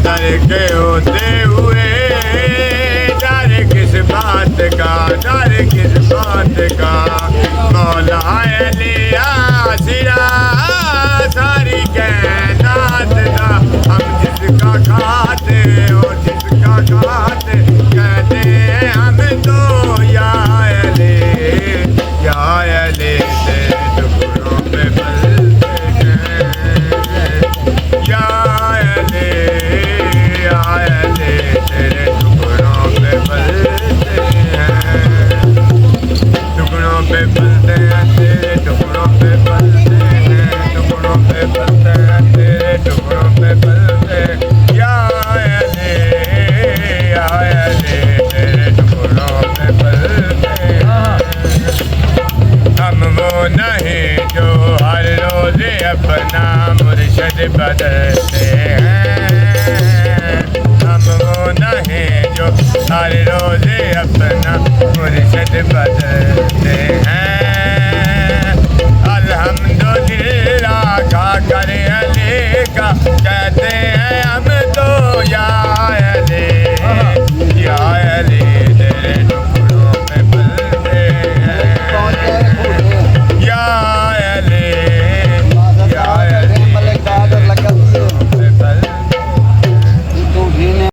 डर के होते हुए डर किस बात का, डर किस बात का। मौला लिया सिरा सारी कायनात का, हम जिसका खाते